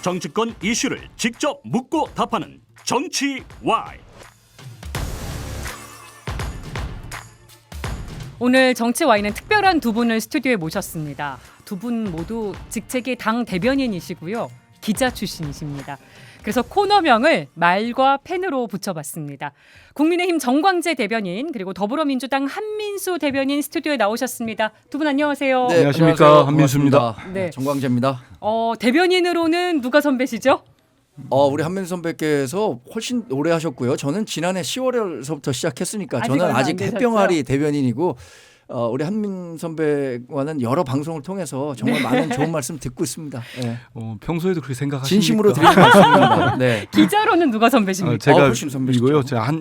정치권 이슈를 직접 묻고 답하는 정치와이. 오늘 정치와이는 특별한 두 분을 스튜디오에 모셨습니다. 두 분 모두 직책이 당 대변인이시고요. 기자 출신이십니다. 그래서 코너명을 말과 펜으로 붙여봤습니다. 국민의힘 정광재 대변인 그리고 더불어민주당 한민수 대변인 스튜디오에 나오셨습니다. 두 분 안녕하세요. 네, 안녕하십니까. 안녕하세요. 한민수입니다. 고맙습니다. 네. 정광재입니다. 대변인으로는 누가 선배시죠? 우리 한민수 선배께서 훨씬 오래 하셨고요. 저는 지난해 10월서부터 시작했으니까 아직 저는 얼마 안 아직 되셨죠? 햇병아리 대변인이고 우리 한민 선배와는 여러 방송을 통해서 정말 많은 좋은 말씀 듣고 있습니다. 네. 평소에도 그렇게 생각하십니까? 진심으로 드리는 말씀입니다. 네. 기자로는 누가 선배십니까? 제가 훨씬 선배시죠. 이고요. 제가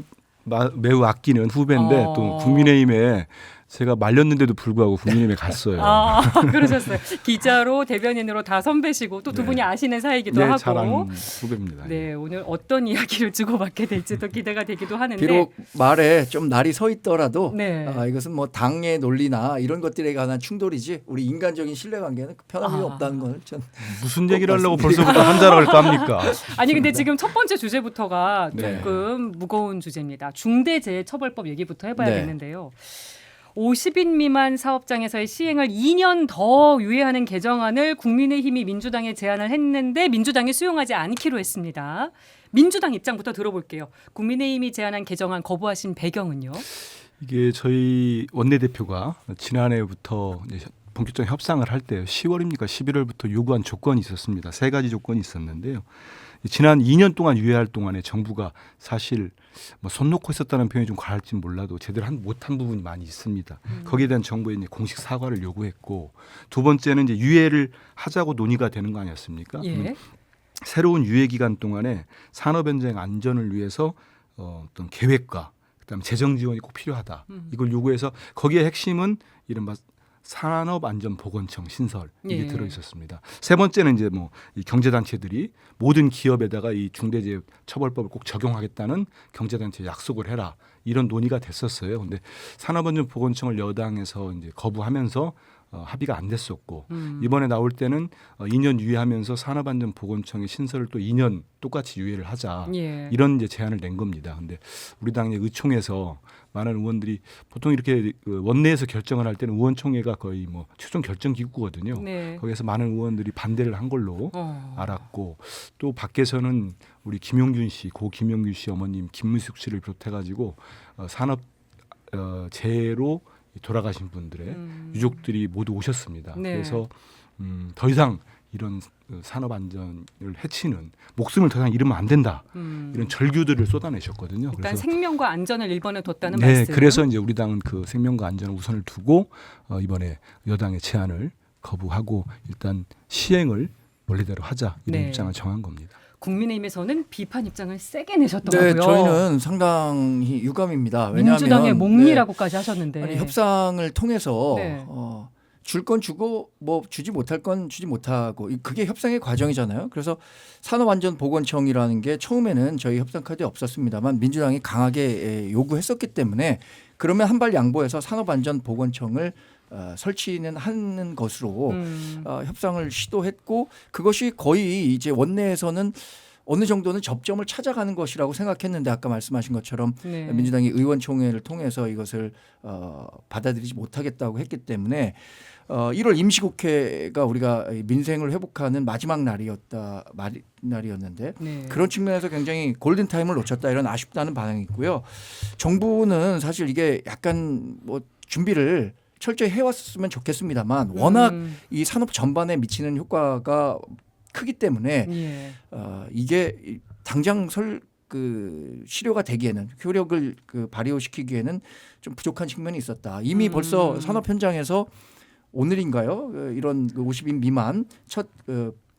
매우 아끼는 후배인데 또 국민의힘에 제가 말렸는데도 불구하고 국민의힘에 갔어요. 그러셨어요. 기자로 대변인으로 다 선배시고 또 두 네. 분이 아시는 사이기도 네, 하고. 잘 아는 후배입니다. 네, 오늘 어떤 이야기를 주고받게 될지도 기대가 되기도 하는데. 비록 말에 좀 날이 서 있더라도 네. 이것은 뭐 당의 논리나 이런 것들에 관한 충돌이지 우리 인간적인 신뢰관계는 변함이 없다는 걸 전 무슨 얘기를 하려고 벌써부터 한자락을 깝니까? 아니 근데 지금 첫 번째 주제부터가 네. 조금 무거운 주제입니다. 중대재해처벌법 얘기부터 해봐야겠는데요. 네. 50인 미만 사업장에서의 시행을 2년 더 유예하는 개정안을 국민의힘이 민주당에 제안을 했는데 민주당이 수용하지 않기로 했습니다. 민주당 입장부터 들어볼게요. 국민의힘이 제안한 개정안 거부하신 배경은요? 이게 저희 원내대표가 지난해부터 이제 본격적인 협상을 할 때 10월입니까 11월부터 요구한 조건이 있었습니다. 세 가지 조건이 있었는데요. 지난 2년 동안 유예할 동안에 정부가 사실 손 놓고 있었다는 표현이 좀 과할지 몰라도 제대로 못한 부분이 많이 있습니다. 거기에 대한 정부의 이제 공식 사과를 요구했고 두 번째는 이제 유예를 하자고 논의가 되는 거 아니었습니까? 예. 새로운 유예 기간 동안에 산업 현장 안전을 위해서 어떤 계획과 그다음에 재정 지원이 꼭 필요하다. 이걸 요구해서 거기에 핵심은 이른바 산업안전보건청 신설 이게 예. 들어 있었습니다. 세 번째는 이제 이 경제단체들이 모든 기업에다가 이 중대재해처벌법을 꼭 적용하겠다는 경제단체 약속을 해라 이런 논의가 됐었어요. 근데 산업안전보건청을 여당에서 이제 거부하면서 합의가 안 됐었고 이번에 나올 때는 2년 유예하면서 산업안전보건청의 신설을 또 2년 똑같이 유예를 하자 예. 이런 이제 제안을 낸 겁니다. 근데 우리 당의 의총에서 많은 의원들이 보통 이렇게 원내에서 결정을 할 때는 의원총회가 거의 최종 결정 기구거든요. 네. 거기서 많은 의원들이 반대를 한 걸로 알았고 또 밖에서는 우리 김용균 씨, 고 김용균 씨 어머님 김문숙 씨를 비롯해가지고 산업 재해로 돌아가신 분들의 유족들이 모두 오셨습니다. 네. 그래서 더 이상 이런 산업 안전을 해치는 목숨을 더 이상 잃으면 안 된다. 이런 절규들을 쏟아내셨거든요. 일단 그래서 생명과 안전을 1번에 뒀다는 네, 말씀. 그래서 이제 우리 당은 그 생명과 안전을 우선을 두고 이번에 여당의 제안을 거부하고 일단 시행을 원래대로 하자 이런 네. 입장을 정한 겁니다. 국민의힘에서는 비판 입장을 세게 내셨더라고요. 네, 저희는 상당히 유감입니다. 왜냐하면 민주당의 몽리라고까지 하셨는데. 아니, 협상을 통해서 네. 줄 건 주고 주지 못할 건 주지 못하고 그게 협상의 과정이잖아요. 그래서 산업안전보건청이라는 게 처음에는 저희 협상 카드에 없었습니다만 민주당이 강하게 요구했었기 때문에 그러면 한 발 양보해서 산업안전보건청을 설치는 하는 것으로 협상을 시도했고 그것이 거의 이제 원내에서는 어느 정도는 접점을 찾아가는 것이라고 생각했는데 아까 말씀하신 것처럼 네. 민주당이 의원총회를 통해서 이것을 받아들이지 못하겠다고 했기 때문에 1월 임시국회가 우리가 민생을 회복하는 마지막 날이었는데 네. 그런 측면에서 굉장히 골든타임을 놓쳤다 이런 아쉽다는 반응이 있고요. 정부는 사실 이게 약간 준비를 철저히 해왔으면 좋겠습니다만 워낙 이 산업 전반에 미치는 효과가 크기 때문에 예. 이게 당장 실효가 되기에는 효력을 발휘시키기에는 좀 부족한 측면이 있었다. 이미 벌써 산업 현장에서 오늘인가요? 이런 50인 미만 첫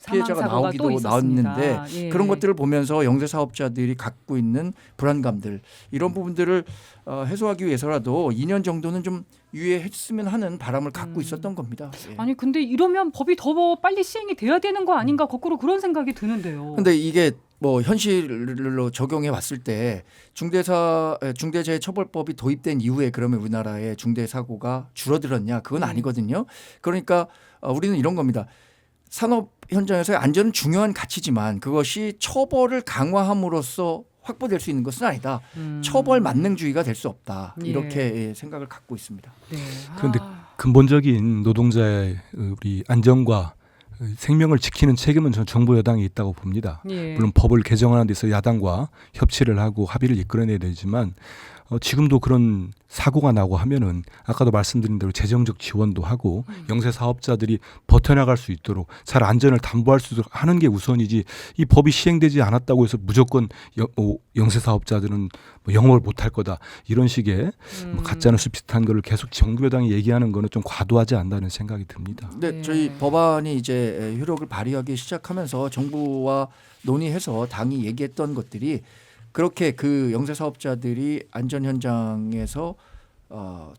피해자가 사망사고가 또 나오기도 있었습니다. 나왔는데 예. 그런 것들을 보면서 영세 사업자들이 갖고 있는 불안감들 이런 부분들을 해소하기 위해서라도 2년 정도는 좀 유예했으면 하는 바람을 갖고 있었던 겁니다. 예. 아니 근데 이러면 법이 더 빨리 시행이 돼야 되는 거 아닌가 거꾸로 그런 생각이 드는데요. 근데 이게 현실로 적용해 봤을 때 중대재해처벌법이 도입된 이후에 그러면 우리나라의 중대 사고가 줄어들었냐? 그건 아니거든요. 그러니까 우리는 이런 겁니다. 산업 현장에서의 안전은 중요한 가치지만 그것이 처벌을 강화함으로써 확보될 수 있는 것은 아니다. 처벌 만능주의가 될 수 없다. 이렇게 생각을 갖고 있습니다. 네. 그런데 근본적인 노동자의 우리 안전과 생명을 지키는 책임은 저는 정부 여당이 있다고 봅니다. 물론 법을 개정하는 데서 야당과 협치를 하고 합의를 이끌어내야 되지만 지금도 그런 사고가 나고 하면은 아까도 말씀드린 대로 재정적 지원도 하고 영세 사업자들이 버텨나갈 수 있도록 잘 안전을 담보할 수 있도록 하는 게 우선이지 이 법이 시행되지 않았다고 해서 무조건 영세 사업자들은 뭐 영업을 못할 거다 이런 식의 뭐 가짜뉴스 비슷한 거를 계속 정부 여당이 얘기하는 거는 좀 과도하지 않나는 생각이 듭니다. 네, 저희 법안이 이제 효력을 발휘하기 시작하면서 정부와 논의해서 당이 얘기했던 것들이 그렇게 그 영세 사업자들이 안전 현장에서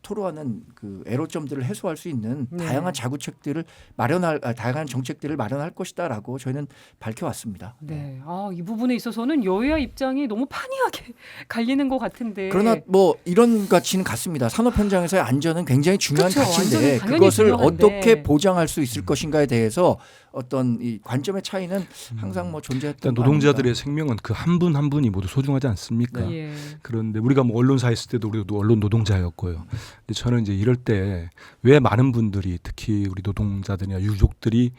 토로하는 그 애로점들을 해소할 수 있는 다양한 자구책들을 다양한 정책들을 마련할 것이다라고 저희는 밝혀왔습니다. 네, 이 부분에 있어서는 여야 입장이 너무 판이하게 갈리는 것 같은데. 그러나 뭐 이런 가치는 같습니다. 산업 현장에서의 안전은 굉장히 중요한 그렇죠. 가치인데 안전은 당연히 그것을 중요한데. 어떻게 보장할 수 있을 것인가에 대해서 어떤 이 관점의 차이는 항상 뭐 존재했던 일단 노동자들의 생명은 그 한 분 한 분이 모두 소중하지 않습니까? 네. 그런데 우리가 뭐 언론사에 있을 때도 우리도 언론 노동자였고요. 근데 저는 이제 이럴 때 왜 많은 분들이 특히 우리 노동자들이나 유족들이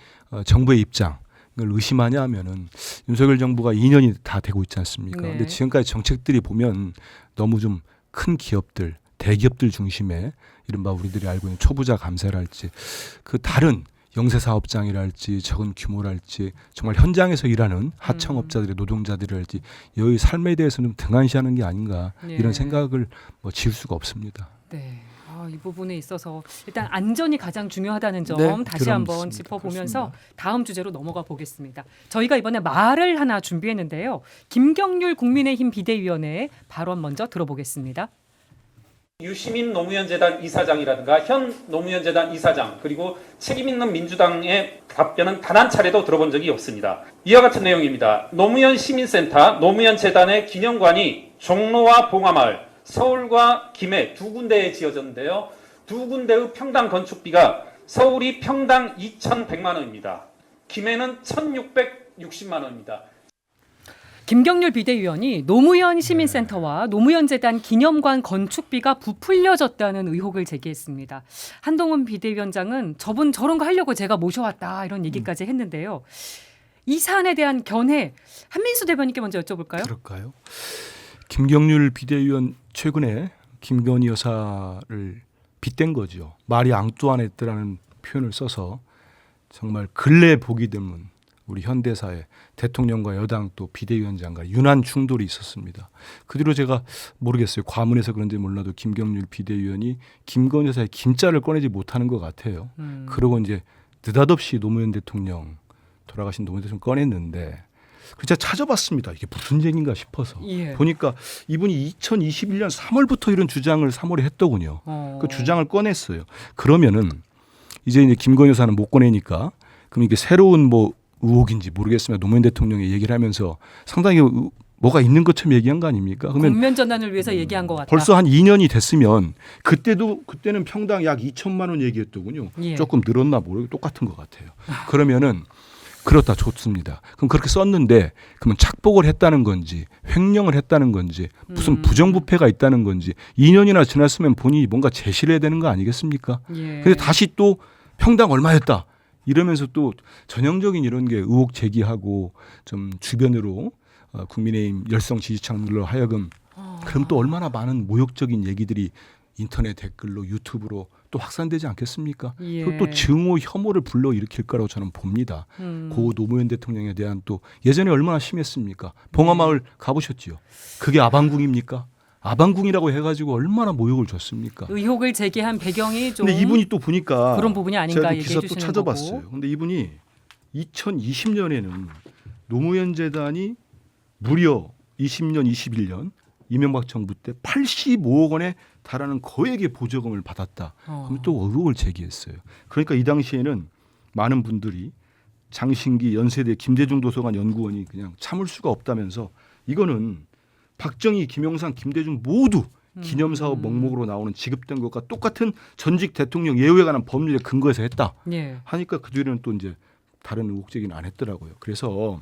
정부의 입장을 의심하냐 하면은 윤석열 정부가 2년이 다 되고 있지 않습니까? 네. 근데 지금까지 정책들이 보면 너무 좀 큰 기업들, 대기업들 중심의 이른바 우리들이 알고 있는 초부자 감세랄지 그 다른 영세 사업장이랄지 적은 규모랄지 정말 현장에서 일하는 하청업자들의 노동자들이랄지 여의 삶에 대해서는 등한시하는 게 아닌가 이런 생각을 뭐 지울 수가 없습니다. 네. 이 부분에 있어서 일단 안전이 가장 중요하다는 점 네, 다시 한번 그렇습니다. 짚어보면서 그렇습니다. 다음 주제로 넘어가 보겠습니다. 저희가 이번에 말을 하나 준비했는데요. 김경률 국민의힘 비대위원회의 발언 먼저 들어보겠습니다. 유시민 노무현재단 이사장이라든가 현 노무현재단 이사장 그리고 책임있는 민주당의 답변은 단 한 차례도 들어본 적이 없습니다. 이와 같은 내용입니다. 노무현 시민센터 노무현재단의 기념관이 종로와 봉화마을 서울과 김해 두 군데에 지어졌는데요. 두 군데의 평당 건축비가 서울이 평당 2,100만 원입니다. 김해는 1,660만 원입니다. 김경률 비대위원이 노무현 시민센터와 노무현재단 기념관 건축비가 부풀려졌다는 의혹을 제기했습니다. 한동훈 비대위원장은 저분 저런 거 하려고 제가 모셔왔다 이런 얘기까지 했는데요. 이 사안에 대한 견해 한민수 대변인께 먼저 여쭤볼까요? 그럴까요? 김경률 비대위원 최근에 김건희 여사를 빗댄 거죠. 말이 앙뚜아네트라는 표현을 써서 정말 근래 보기 드문 우리 현대사에 대통령과 여당 또 비대위원장과 유난 충돌이 있었습니다. 그 뒤로 제가 모르겠어요. 과문해서 그런지 몰라도 김경률 비대위원이 김건희 여사의 김자를 꺼내지 못하는 것 같아요. 그러고 이제 느닷없이 노무현 대통령 돌아가신 노무현 대통령 꺼냈는데 제가 찾아봤습니다. 이게 무슨 얘기인가 싶어서 보니까 이분이 2021년 3월부터 이런 주장을 3월에 했더군요. 그 주장을 꺼냈어요. 그러면은 이제 김건희 여사는 못 꺼내니까 그럼 이게 새로운 뭐 의혹인지 모르겠으면 노무현 대통령이 얘기를 하면서 상당히 뭐가 있는 것처럼 얘기한 거 아닙니까? 그러면 국면 전환을 위해서 얘기한 것 같다. 벌써 한 2년이 됐으면 그때는 평당 약 2천만 원 얘기했더군요. 조금 늘었나 모르고 똑같은 것 같아요. 그러면은 그렇다 좋습니다. 그럼 그렇게 썼는데 그러면 착복을 했다는 건지 횡령을 했다는 건지 무슨 부정부패가 있다는 건지 2년이나 지났으면 본인이 뭔가 제시를 해야 되는 거 아니겠습니까? 근데 다시 또 평당 얼마였다. 이러면서 또 전형적인 이런 게 의혹 제기하고 좀 주변으로 국민의힘 열성 지지층들로 하여금 그럼 또 얼마나 많은 모욕적인 얘기들이 인터넷 댓글로 유튜브로 또 확산되지 않겠습니까? 또 증오 혐오를 불러일으킬 거라고 저는 봅니다. 고 노무현 대통령에 대한 또 예전에 얼마나 심했습니까? 봉화마을 가보셨지요? 그게 아방궁입니까? 아방궁이라고 해가지고 얼마나 모욕을 줬습니까? 의혹을 제기한 배경이 좀 근데 이분이 또 보니까 그런 부분이 아닌가 제가 얘기해 기사 또 주시는 찾아봤어요. 거고. 근데 이분이 2020년에는 노무현 재단이 무려 20년, 21년 이명박 정부 때 85억 원에 달하는 거액의 보조금을 받았다. 그럼 또 의혹을 제기했어요. 그러니까 이 당시에는 많은 분들이 장신기 연세대 김대중 도서관 연구원이 그냥 참을 수가 없다면서 이거는 박정희, 김영삼, 김대중 모두 기념사업 목록으로 나오는 지급된 것과 똑같은 전직 대통령 예우에 관한 법률에 근거해서 했다. 하니까 그 뒤에는 또 이제 다른 의혹 제기는 안 했더라고요. 그래서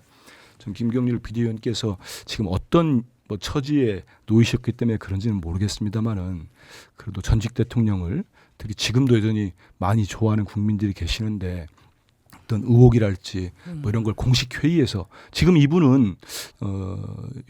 전 김경률 비대위원께서 지금 어떤 뭐 처지에 놓이셨기 때문에 그런지는 모르겠습니다만은 그래도 전직 대통령을 특히 지금도 여전히 많이 좋아하는 국민들이 계시는데 어떤 의혹이랄지 뭐 이런 걸 공식 회의에서 지금 이분은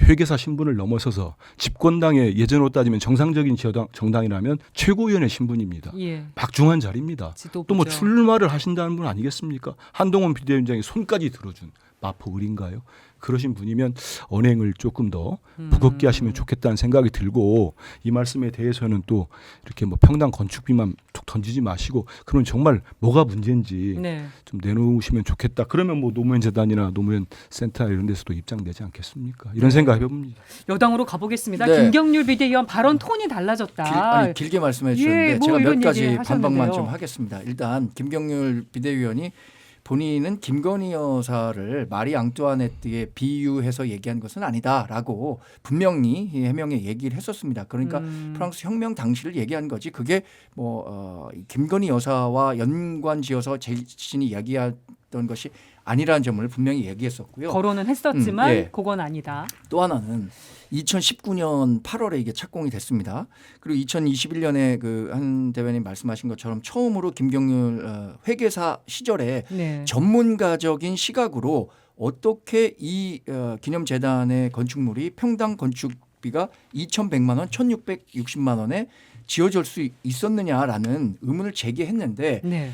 회계사 신분을 넘어서서 집권당의 예전으로 따지면 정상적인 정당이라면 최고위원의 신분입니다. 예. 박중한 자리입니다. 지도부죠. 또 뭐 출마를 하신다는 분 아니겠습니까? 한동훈 비대위원장이 손까지 들어준 마포 을인가요? 그러신 분이면 언행을 조금 더 무겁게 하시면 좋겠다는 생각이 들고 이 말씀에 대해서는 또 이렇게 뭐 평당 건축비만 툭 던지지 마시고 그러면 정말 뭐가 문제인지 네. 좀 내놓으시면 좋겠다. 그러면 뭐 노무현 재단이나 노무현 센터 이런 데서도 입장되지 않겠습니까? 이런 생각 해봅니다. 여당으로 가보겠습니다. 네. 김경률 비대위원 발언 톤이 달라졌다. 길게 말씀해 주셨는데 예, 뭐 제가 몇 이런 가지 얘기 반박만 하셨는데요. 좀 하겠습니다. 일단 김경률 비대위원이 본인은 김건희 여사를 마리 앙뚜아네트에 비유해서 얘기한 것은 아니다라고 분명히 해명에 얘기를 했었습니다. 그러니까 프랑스 혁명 당시를 얘기한 거지 그게 뭐 김건희 여사와 연관지어서 자신이 이야기했던 것이 아니라는 점을 분명히 얘기했었고요. 거론은 했었지만 예. 그건 아니다. 또 하나는 2019년 8월에 이게 착공이 됐습니다. 그리고 2021년에 그 한 대변인 말씀하신 것처럼 처음으로 김경률 회계사 시절에 네. 전문가적인 시각으로 어떻게 이 기념재단의 건축물이 평당 건축비가 2,100만 원, 1,660만 원에 지어질 수 있었느냐라는 의문을 제기했는데 네.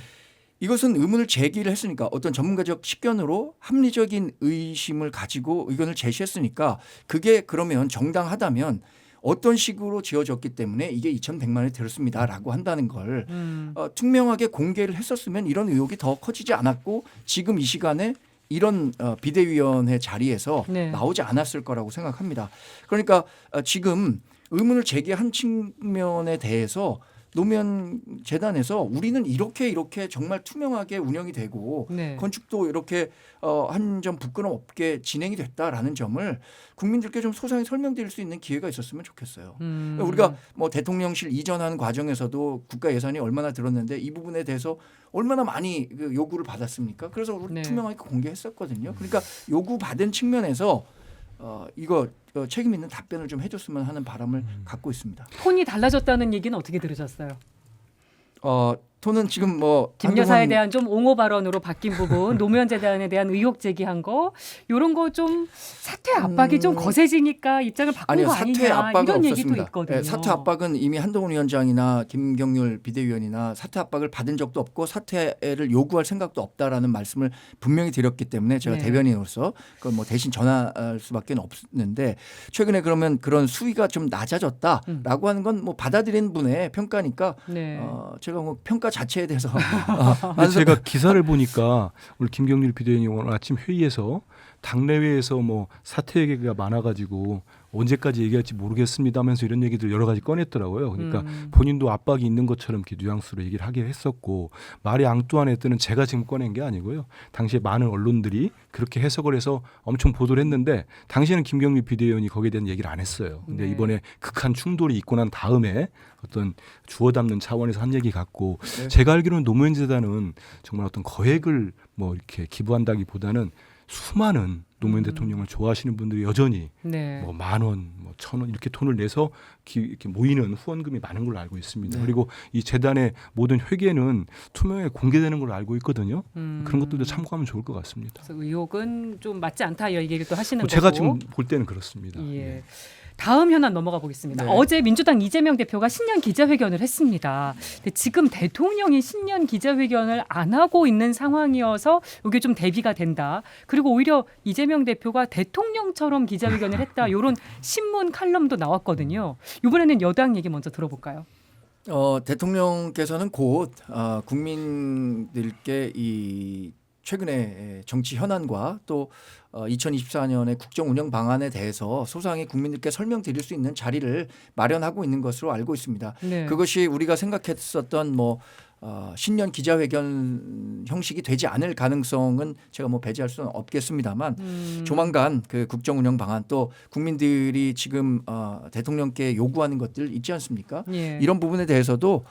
이것은 의문을 제기를 했으니까 어떤 전문가적 식견으로 합리적인 의심을 가지고 의견을 제시했으니까 그게 그러면 정당하다면 어떤 식으로 지어졌기 때문에 이게 2,100만 원이 들었습니다라고 한다는 걸 투명하게 공개를 했었으면 이런 의혹이 더 커지지 않았고 지금 이 시간에 이런 비대위원회 자리에서 네. 나오지 않았을 거라고 생각합니다. 그러니까 지금 의문을 제기한 측면에 대해서 노무현 재단에서 우리는 이렇게 정말 투명하게 운영이 되고 네. 건축도 이렇게 한 점 부끄럼 없게 진행이 됐다라는 점을 국민들께 좀 소상히 설명드릴 수 있는 기회가 있었으면 좋겠어요. 우리가 뭐 대통령실 이전하는 과정에서도 국가 예산이 얼마나 들었는데 이 부분에 대해서 얼마나 많이 그 요구를 받았습니까? 그래서 우리 네. 투명하게 공개했었거든요. 그러니까 요구받은 측면에서 이거 책임 있는 답변을 좀 해줬으면 하는 바람을 갖고 있습니다. 톤이 달라졌다는 얘기는 어떻게 들으셨어요? 톤은 지금 뭐 김 여사에 대한 좀 옹호 발언으로 바뀐 부분, 노무현 재단에 대한 의혹 제기한 거, 이런 거 좀 사퇴 압박이 좀 거세지니까 입장을 바꾼 아니요, 거 사퇴 아니냐 압박은 이런 얘기도 없었습니다. 있거든요. 네, 사퇴 압박은 이미 한동훈 위원장이나 김경률 비대위원이나 사퇴 압박을 받은 적도 없고 사퇴를 요구할 생각도 없다라는 말씀을 분명히 드렸기 때문에 제가 네. 대변인으로서 그걸 뭐 대신 전할 수밖에 없는데 최근에 그러면 그런 수위가 좀 낮아졌다라고 하는 건 뭐 받아들인 분의 평가니까 네. 제가 뭐 평가 자체에 대해서 근데 제가 기사를 보니까 오늘 김경률 비대위원이 오늘 아침 회의에서 당내외에서 뭐 사퇴 얘기가 많아가지고 언제까지 얘기할지 모르겠습니다면서 이런 얘기들 여러 가지 꺼냈더라고요. 그러니까 본인도 압박이 있는 것처럼 이렇게 뉘앙스로 얘기를 하긴 했었고 마리 앙뚜아네트는 제가 지금 꺼낸 게 아니고요. 당시에 많은 언론들이 그렇게 해석을 해서 엄청 보도를 했는데 당시에는 김경률 비대위원이 거기에 대한 얘기를 안 했어요. 근데 네. 이번에 극한 충돌이 있고 난 다음에 어떤 주워 담는 차원에서 한 얘기 같고 네. 제가 알기로는 노무현 재단은 정말 어떤 거액을 뭐 이렇게 기부한다기보다는 수많은 노무현 대통령을 좋아하시는 분들이 여전히 네. 뭐 10,000원, 뭐 1,000원 이렇게 돈을 내서 이렇게 모이는 후원금이 많은 걸로 알고 있습니다. 네. 그리고 이 재단의 모든 회계는 투명하게 공개되는 걸로 알고 있거든요. 그런 것들도 참고하면 좋을 것 같습니다. 그래서 의혹은 좀 맞지 않다 이 얘기를 또 하시는 뭐 거고. 제가 지금 볼 때는 그렇습니다. 예. 네. 다음 현안 넘어가 보겠습니다. 네. 어제 민주당 이재명 대표가 신년 기자회견을 했습니다. 근데 지금 대통령이 신년 기자회견을 안 하고 있는 상황이어서 이게 좀 대비가 된다. 그리고 오히려 이재명 대표가 대통령처럼 기자회견을 했다. 이런 신문 칼럼도 나왔거든요. 이번에는 여당 얘기 먼저 들어볼까요? 대통령께서는 곧 국민들께 이 최근의 정치 현안과 또 2024년의 국정 운영 방안에 대해서 소상히 국민들께 설명드릴 수 있는 자리를 마련하고 있는 것으로 알고 있습니다. 네. 그것이 우리가 생각했었던 뭐 신년 기자회견 형식이 되지 않을 가능성은 제가 뭐 배제할 수는 없겠습니다만 조만간 그 국정 운영 방안 또 국민들이 지금 대통령께 요구하는 것들 있지 않습니까? 예. 이런 부분에 대해서도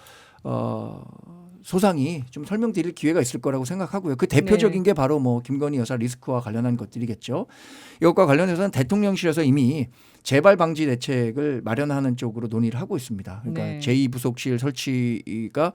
소상히 좀 설명드릴 기회가 있을 거라고 생각하고요. 그 대표적인 게 바로 뭐 김건희 여사 리스크와 관련한 것들이겠죠. 이것과 관련해서는 대통령실에서 이미 재발 방지 대책을 마련하는 쪽으로 논의를 하고 있습니다. 그러니까 네. 제2부속실 설치가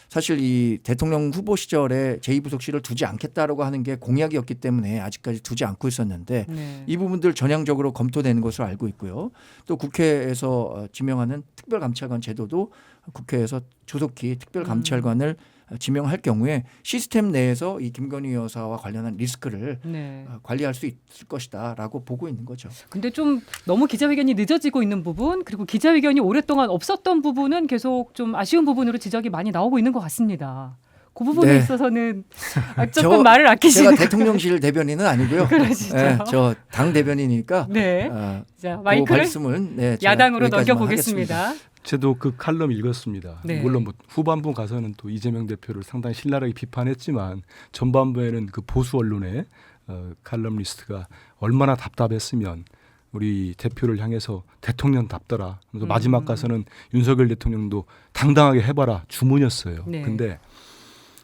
사실 이 대통령 후보 시절에 제2부속실을 두지 않겠다라고 하는 게 공약이었기 때문에 아직까지 두지 않고 있었는데 네. 이 부분들 전향적으로 검토되는 것으로 알고 있고요. 또 국회에서 지명하는 특별감찰관 제도도 국회에서 조속히 특별감찰관을 지명할 경우에 시스템 내에서 이 김건희 여사와 관련한 리스크를 네. 관리할 수 있을 것이다라고 보고 있는 거죠. 근데 좀 너무 기자회견이 늦어지고 있는 부분 그리고 기자회견이 오랫동안 없었던 부분은 계속 좀 아쉬운 부분으로 지적이 많이 나오고 있는 것 같습니다. 그 부분에 네. 있어서는 조금 말을 아끼시는 제가 대통령실 대변인은 아니고요. 그러시죠. 저 당 대변인이니까 네. 그 자, 마이크를 말씀은 제가 야당으로 여기까지만 넘겨보겠습니다. 저도 그 칼럼 읽었습니다. 네. 물론 뭐 후반부 가서는 또 이재명 대표를 상당히 신랄하게 비판했지만 전반부에는 그 보수 언론의 칼럼리스트가 얼마나 답답했으면 우리 대표를 향해서 대통령답더라. 그래서 마지막 가서는 윤석열 대통령도 당당하게 해봐라 주문이었어요. 네. 근데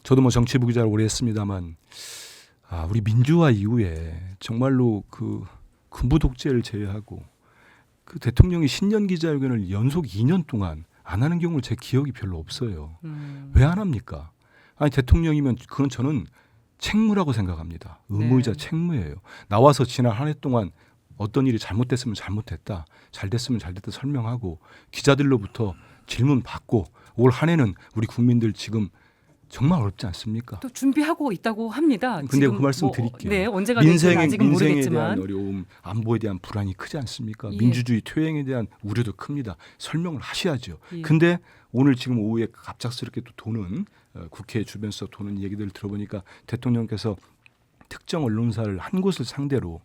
저도 뭐 정치부 기자를 오래 했습니다만 우리 민주화 이후에 정말로 그 군부 독재를 제외하고 그 대통령이 신년 기자회견을 연속 2년 동안 안 하는 경우를 제 기억이 별로 없어요. 왜 안 합니까? 아니 대통령이면 그건 저는 책무라고 생각합니다. 의무이자 네. 책무예요. 나와서 지난 한 해 동안 어떤 일이 잘못됐으면 잘못됐다, 잘 됐으면 잘 됐다 설명하고 기자들로부터 질문 받고 올 한 해는 우리 국민들 지금 정말 어렵지 않습니까? 또 준비하고 있다고 합니다. 근데 지금 그 말씀 드릴게요. 네, 언제가 될지는 아직은 민생에 모르겠지만. 대한 어려움, 안보에 대한 불안이 크지 않습니까? 예. 민주주의 퇴행에 대한 우려도 큽니다. 설명을 하셔야죠. 예. 근데 오늘 지금 오후에 갑작스럽게 또 도는 국회 주변에서 도는 얘기들을 들어보니까 대통령께서 특정 언론사를 한 곳을 상대로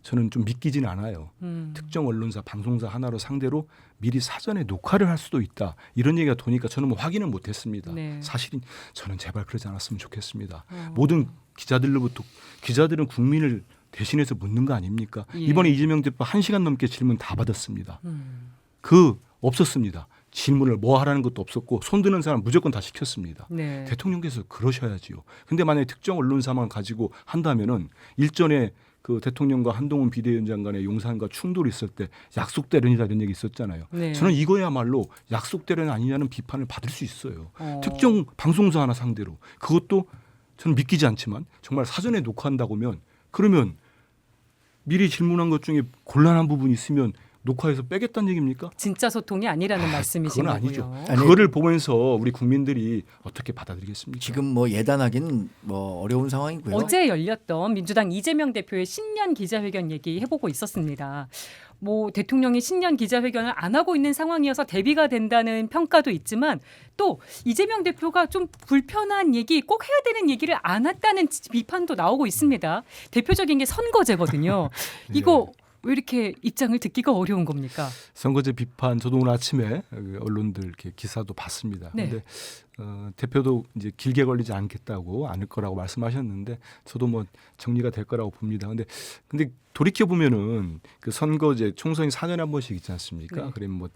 저는 좀 믿기지는 않아요. 특정 언론사, 방송사 하나로 상대로 미리 사전에 녹화를 할 수도 있다. 이런 얘기가 도니까 저는 뭐 확인은 못했습니다. 네. 사실은 저는 제발 그러지 않았으면 좋겠습니다. 모든 기자들로부터 기자들은 국민을 대신해서 묻는 거 아닙니까? 예. 이번에 이재명 대표 1시간 넘게 질문 다 받았습니다. 그 없었습니다. 질문을 뭐 하라는 것도 없었고 손드는 사람 무조건 다 시켰습니다. 네. 대통령께서 그러셔야지요. 근데 만약에 특정 언론사만 가지고 한다면은 일전에 그 대통령과 한동훈 비대위원장 간의 용산과 충돌이 있을 때 약속대련이다 이런 얘기 있었잖아요. 네. 저는 이거야말로 약속대련 아니냐는 비판을 받을 수 있어요. 특정 방송사 하나 상대로. 그것도 저는 믿기지 않지만 정말 사전에 녹화한다고 하면 그러면 미리 질문한 것 중에 곤란한 부분이 있으면 녹화해서 빼겠다는 얘기입니까? 진짜 소통이 아니라는 말씀이신 그건 거고요. 아니죠. 아니, 그거를 보면서 우리 국민들이 어떻게 받아들이겠습니까? 지금 뭐 예단하기는 뭐 어려운 상황이고요. 어제 열렸던 민주당 이재명 대표의 신년 기자회견 얘기해보고 있었습니다. 뭐 대통령이 신년 기자회견을 안 하고 있는 상황이어서 대비가 된다는 평가도 있지만 또 이재명 대표가 좀 불편한 얘기, 꼭 해야 되는 얘기를 안 했다는 비판도 나오고 있습니다. 대표적인 게 선거제거든요. 이거 왜 이렇게 입장을 듣기가 어려운 겁니까? 선거제 비판 저도 오늘 아침에 언론들 이렇게 기사도 봤습니다. 네. 근데 대표도 이제 길게 걸리지 않겠다고 않을 거라고 말씀하셨는데 저도 뭐 정리가 될 거라고 봅니다. 근데 돌이켜 보면은 그 선거제 총선이 4년에 한 번씩 있지 않습니까? 네. 그러면 뭐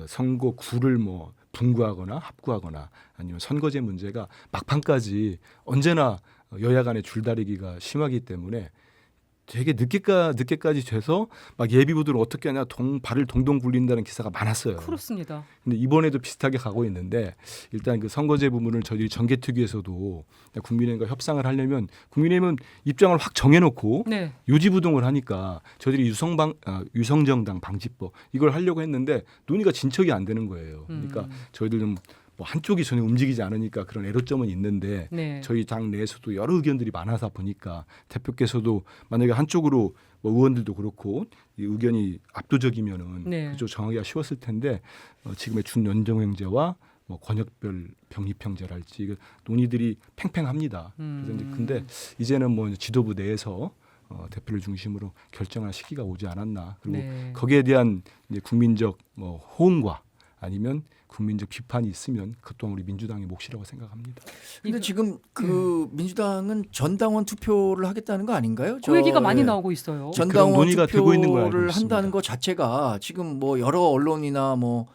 선거구를 뭐 분구하거나 합구하거나 아니면 선거제 문제가 막판까지 언제나 여야 간의 줄다리기가 심하기 때문에 되게 늦게까지 돼서 막 예비부들 어떻게 하냐 발을 동동 굴린다는 기사가 많았어요. 그렇습니다. 근데 이번에도 비슷하게 가고 있는데 일단 그 선거제 부분을 저희들이 정개특위에서도 국민의힘과 협상을 하려면 국민의힘은 입장을 확 정해놓고 네. 요지부동을 하니까 저희들이 유성정당 방지법 이걸 하려고 했는데 논의가 진척이 안 되는 거예요. 그러니까 저희들은 뭐 한쪽이 전혀 움직이지 않으니까 그런 애로점은 있는데 네. 저희 당 내에서도 여러 의견들이 많아서 보니까 대표께서도 만약에 한쪽으로 뭐 의원들도 그렇고 이 의견이 압도적이면은 네. 그쪽 정하기가 쉬웠을 텐데 지금의 준연정형제와 뭐 권역별 병립형제랄지 이거 논의들이 팽팽합니다. 그래서 이제 근데 이제는 뭐 지도부 내에서 대표를 중심으로 결정할 시기가 오지 않았나. 그리고 네. 거기에 대한 이제 국민적 뭐 호응과 아니면 국민적 비판이 있으면 그 또한 우리 민주당의 몫이라고 생각합니다. 근데 지금 그 민주당은 전당원 투표를 하겠다는 거 아닌가요? 그 얘기가 많이 예. 나오고 있어요. 그런 전당원 논의가 되고 있는 걸 알고 투표를 있습니다. 한다는 것 자체가 지금 뭐 여러 언론이나 뭐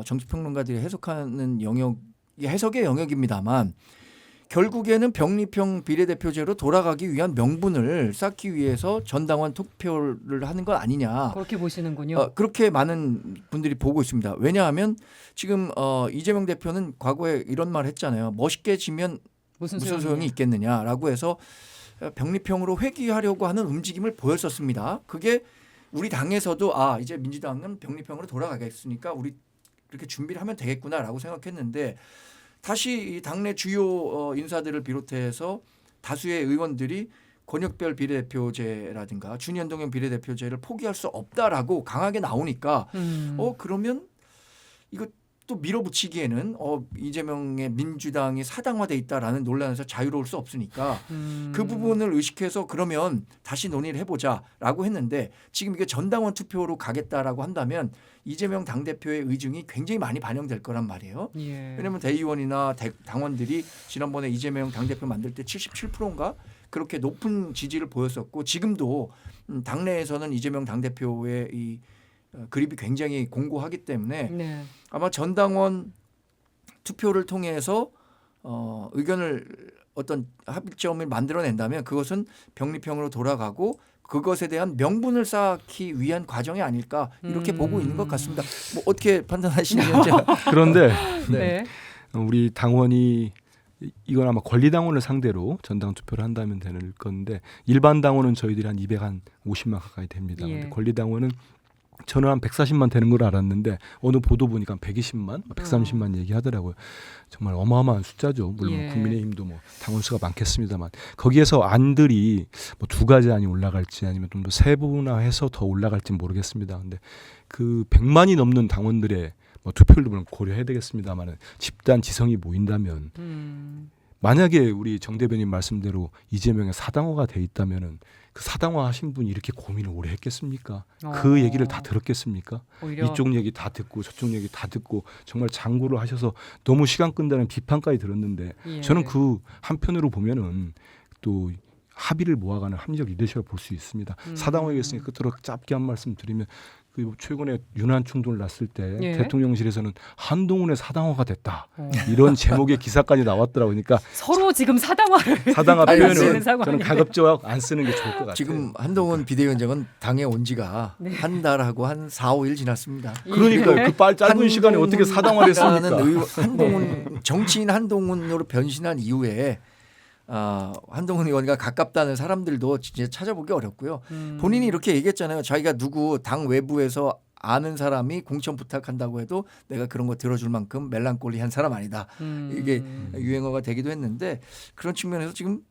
정치평론가들이 해석하는 영역이 이게 해석의 영역입니다만 결국에는 병립형 비례대표제로 돌아가기 위한 명분을 쌓기 위해서 전당원 투표를 하는 것 아니냐. 그렇게 보시는군요. 그렇게 많은 분들이 보고 있습니다. 왜냐하면 지금 이재명 대표는 과거에 이런 말 했잖아요. 멋있게 지면 무슨 소용이 있겠느냐라고 해서 병립형으로 회귀하려고 하는 움직임을 보였었습니다. 그게 우리 당에서도 이제 민주당은 병립형으로 돌아가겠으니까 우리 그렇게 준비를 하면 되겠구나라고 생각했는데 다시 당내 주요 인사들을 비롯해서 다수의 의원들이 권역별 비례대표제라든가 준연동형 비례대표제를 포기할 수 없다라고 강하게 나오니까 그러면 이거 또 밀어붙이기에는 이재명의 민주당이 사당화돼 있다라는 논란에서 자유로울 수 없으니까 그 부분을 의식해서 그러면 다시 논의를 해보자라고 했는데 지금 이게 전당원 투표로 가겠다라고 한다면 이재명 당대표의 의중이 굉장히 많이 반영될 거란 말이에요. 예. 왜냐하면 대의원이나 당원들이 지난번에 이재명 당대표 만들 때 77%인가 그렇게 높은 지지를 보였었고 지금도 당내에서는 이재명 당대표의 이 그립이 굉장히 공고하기 때문에 네. 아마 전당원 투표를 통해서 의견을 어떤 합의점을 만들어낸다면 그것은 병립형으로 돌아가고 그것에 대한 명분을 쌓기 위한 과정이 아닐까 이렇게 보고 있는 것 같습니다. 뭐 어떻게 판단하시는지. 그런데 네. 우리 당원이 이건 아마 권리당원을 상대로 전당 투표를 한다면 되는 건데 일반 당원은 저희들이 한 250만 가까이 됩니다. 예. 근데 권리당원은 저는 한 140만 되는 걸 알았는데 어느 보도 보니까 120만, 130만 얘기하더라고요. 정말 어마어마한 숫자죠. 물론 예. 국민의힘도 뭐 당원 수가 많겠습니다만 거기에서 안들이 뭐 2가지 안이 올라갈지 아니면 좀 더 세분화해서 더 올라갈지 모르겠습니다. 근데 그 100만이 넘는 당원들의 뭐 투표율도 물론 고려해야 되겠습니다만 집단 지성이 모인다면 만약에 우리 정 대변인 말씀대로 이재명의 사당화가 돼 있다면은 그 사당화 하신 분이 이렇게 고민을 오래 했겠습니까? 그 얘기를 다 들었겠습니까? 오히려 이쪽 얘기 다 듣고 저쪽 얘기 다 듣고 정말 장구를 하셔서 너무 시간 끈다는 비판까지 들었는데 예. 저는 그 한편으로 보면은 또 합의를 모아가는 합리적 리더십을 볼 수 있습니다. 사당화겠으니 끝으로 짧게 한 말씀 드리면 그 최근에 유난 충돌 났을 때 예. 대통령실에서는 한동훈의 사당화가 됐다 이런 제목의 기사까지 나왔더라고요. 그러니까 서로 지금 사당화를 사당화 아니, 표현은 쓰는 상황인데. 저는 가급적 안 쓰는 게 좋을 것 같아요. 지금 한동훈 비대위원장은 당에 온 지가 네. 한 달하고 한 4, 5일 지났습니다. 그러니까요. 그 짧은 시간에 어떻게 사당화를 했습니까? 한동훈 정치인 한동훈으로 변신한 이후에 한동훈 의원과 가깝다는 사람들도 진짜 찾아보기 어렵고요. 본인이 이렇게 얘기했잖아요. 자기가 누구 당 외부에서 아는 사람이 공천 부탁한다고 해도 내가 그런 거 들어줄 만큼 멜랑꼴리한 사람 아니다. 이게 유행어가 되기도 했는데 그런 측면에서 지금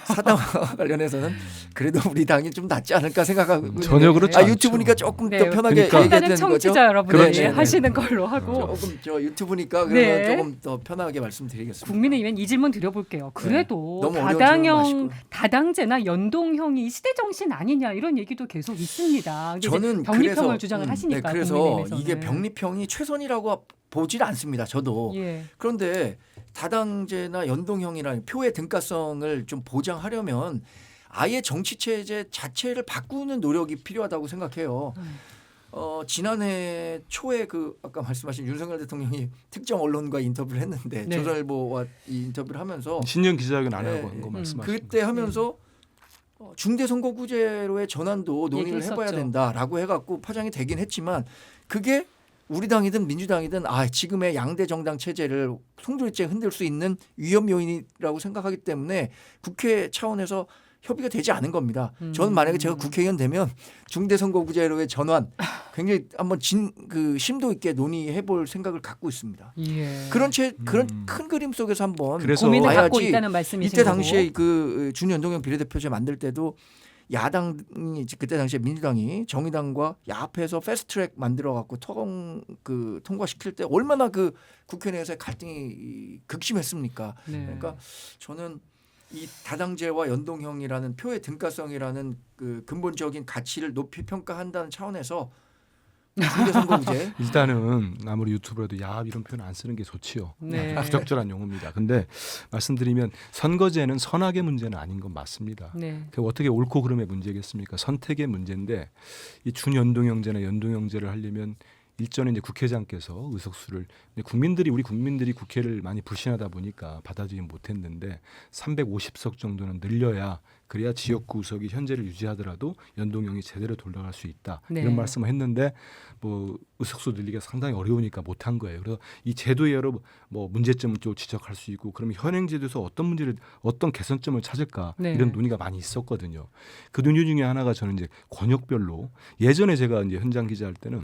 사당화 관련해서는 그래도 우리 당이 좀 낫지 않을까 생각하고 있는데 전혀 그렇지 않죠. 유튜브니까 조금 네. 더 편하게 그러니까. 얘기해야 일단은 되는 거죠. 청취자 여러분이 그렇죠. 하시는 걸로 하고 조금 저 유튜브니까 그러면 네. 조금 더 편하게 말씀드리겠습니다. 국민의힘엔 이 질문 드려볼게요. 그래도 너무 어려운 질문 다당형, 마시고. 다당제나 연동형이 시대 정신 아니냐 이런 얘기도 계속 있습니다. 근데 저는 이제 병립형을 그래서, 주장을 하시니까 그래서 국민의힘에서는. 이게 병립형이 최선이라고 보질 않습니다. 저도. 예. 그런데 다당제나 연동형이라는 표의 등가성을 좀 보장하려면 아예 정치 체제 자체를 바꾸는 노력이 필요하다고 생각해요. 지난해 초에 그 아까 말씀하신 윤석열 대통령이 특정 언론과 인터뷰를 했는데 네. 조선일보와 이 인터뷰를 하면서 신년 기자회견 안 네, 하고 한 거 말씀하시는 그때 하면서 중대선거구제로의 전환도 논의를 해봐야 얘기했었죠. 된다라고 해갖고 파장이 되긴 했지만 그게 우리 당이든 민주당이든 지금의 양대 정당 체제를 송두리째 흔들 수 있는 위험 요인이라고 생각하기 때문에 국회 차원에서 협의가 되지 않은 겁니다. 저는 만약에 제가 국회의원 되면 중대선거구제로의 전환 굉장히 한번 그 심도 있게 논의해볼 생각을 갖고 있습니다. 예. 그런 큰 그림 속에서 한번 그래서 고민을 봐야지. 갖고 있다는 말씀이신 이때 거고. 당시에 그 준연동형 비례대표제 만들 때도 야당이 그때 당시에 민주당이 정의당과 야합해서 패스트트랙 만들어 갖고 통과시킬 때 얼마나 그 국회 내에서의 갈등이 극심했습니까? 네. 그러니까 저는 이 다당제와 연동형이라는 표의 등가성이라는 그 근본적인 가치를 높이 평가한다는 차원에서 중대선거구제 일단은 아무리 유튜브라도 야합 이런 표현 안 쓰는 게 좋지요. 네. 부적절한 용어입니다. 근데 말씀드리면 선거제는 선악의 문제는 아닌 건 맞습니다. 네. 그 어떻게 옳고 그름의 문제겠습니까? 선택의 문제인데 이 준연동형제나 연동형제를 하려면 일전에 이제 국회의장께서 의석수를 우리 국민들이 국회를 많이 불신하다 보니까 받아들이지 못했는데 350석 정도는 늘려야 그래야 지역구 의석이 현재를 유지하더라도 연동형이 제대로 돌아갈 수 있다. 네. 이런 말씀을 했는데 뭐 의석수 늘리기가 상당히 어려우니까 못한 거예요. 그래서 이 제도의 여러 뭐 문제점을 좀 지적할 수 있고 그러면 현행 제도에서 어떤 개선점을 찾을까 네. 이런 논의가 많이 있었거든요. 그 논의 중에 하나가 저는 이제 권역별로 예전에 제가 이제 현장 기자할 때는